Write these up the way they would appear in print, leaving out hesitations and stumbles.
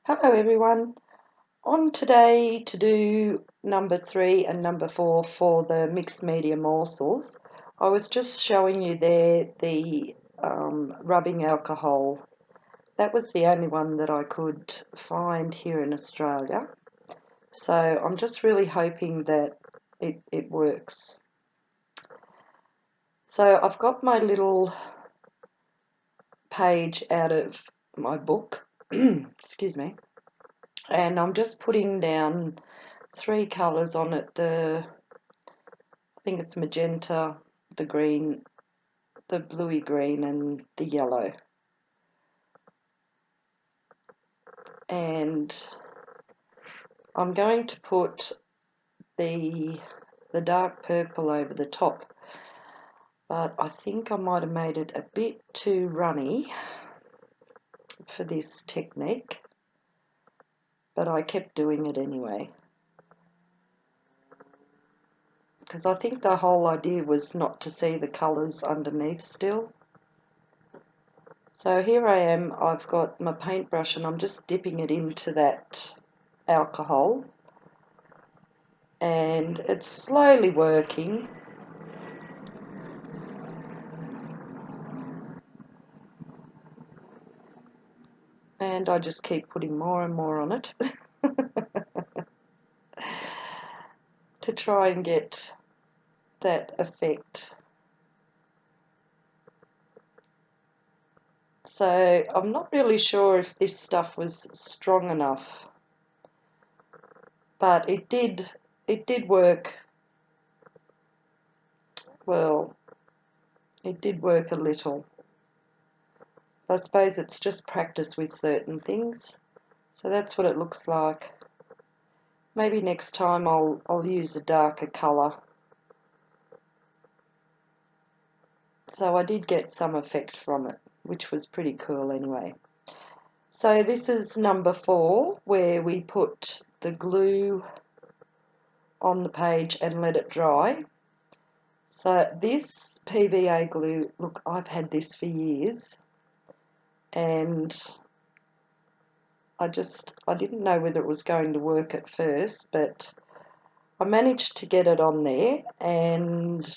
Hello everyone. On today to do number 3 and number 4 for the Mixed Media Morsels, I was just showing you there the rubbing alcohol. That was the only one that I could find here in Australia. So I'm just really hoping that it works. So I've got my little page out of my book, excuse me, and I'm just putting down 3 colours on it, I think it's magenta, the green, the bluey green and the yellow. And I'm going to put the dark purple over the top, but I think I might have made it a bit too runny for this technique, but I kept doing it anyway, because I think the whole idea was not to see the colours underneath still. So here I am, I've got my paintbrush and I'm just dipping it into that alcohol, and it's slowly working. And I just keep putting more and more on it to try and get that effect. So I'm not really sure if this stuff was strong enough, but it did work. Well, it did work a little. I suppose it's just practice with certain things. So that's what it looks like. Maybe next time I'll use a darker colour. So I did get some effect from it, which was pretty cool anyway. So this is number 4, where we put the glue on the page and let it dry. So this PVA glue, look, I've had this for years, and I didn't know whether it was going to work at first, but I managed to get it on there, and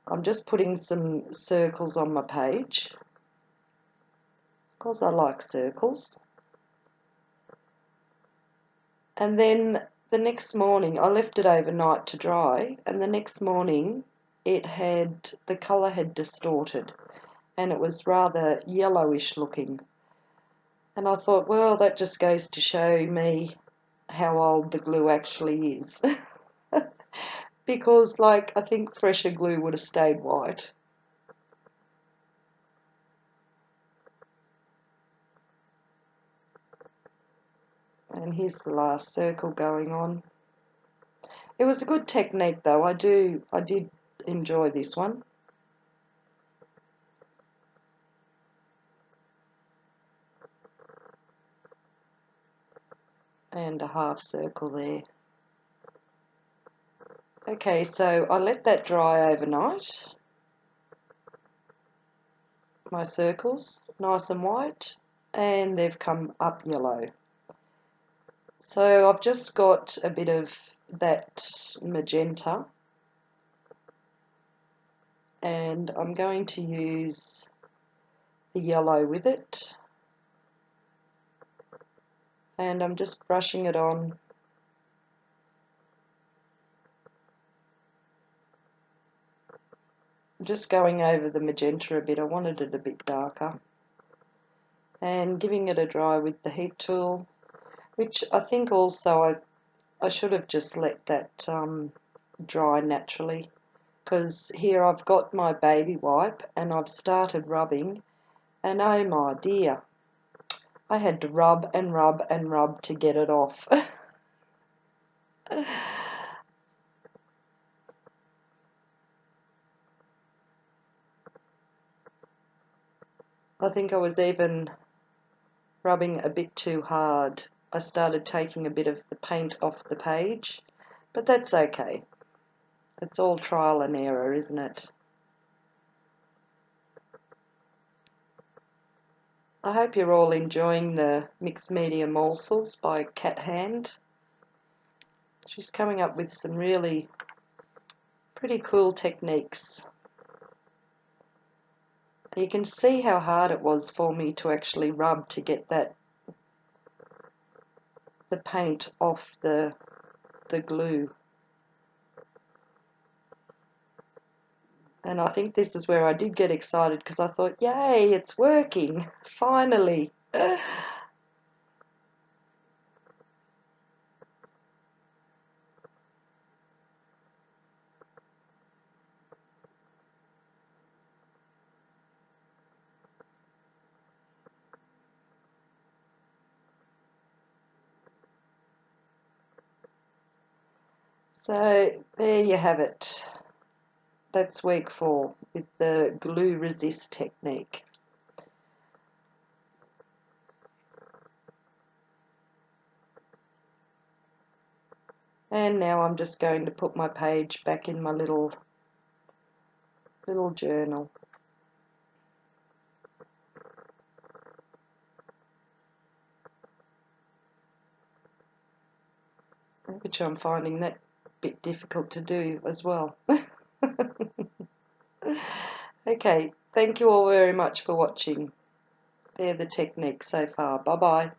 I'm just putting some circles on my page because I like circles. And then the next morning, I left it overnight to dry, and the next morning the colour had distorted, and it was rather yellowish looking. And I thought, well, that just goes to show me how old the glue actually is. Because, like, I think fresher glue would have stayed white. And here's the last circle going on. It was a good technique though. I did enjoy this one. And a half circle there. Okay, so I let that dry overnight. My circles, nice and white, and they've come up yellow. So I've just got a bit of that magenta, and I'm going to use the yellow with it, and I'm just brushing it on. Just going over the magenta a bit. I wanted it a bit darker, and giving it a dry with the heat tool, which I think also I should have just let that dry naturally, because here I've got my baby wipe and I've started rubbing, and oh my dear, I had to rub and rub and rub to get it off. I think I was even rubbing a bit too hard. I started taking a bit of the paint off the page, but that's okay. It's all trial and error, isn't it? I hope you're all enjoying the Mixed Media Morsels by Cat Hand. She's coming up with some really pretty cool techniques. You can see how hard it was for me to actually rub to get the paint off the glue. And I think this is where I did get excited because I thought, yay, it's working, finally. So there you have it. That's week 4 with the glue resist technique. And now I'm just going to put my page back in my little journal. Which I'm finding that bit difficult to do as well. Okay, thank you all very much for watching. They're the techniques so far. Bye bye.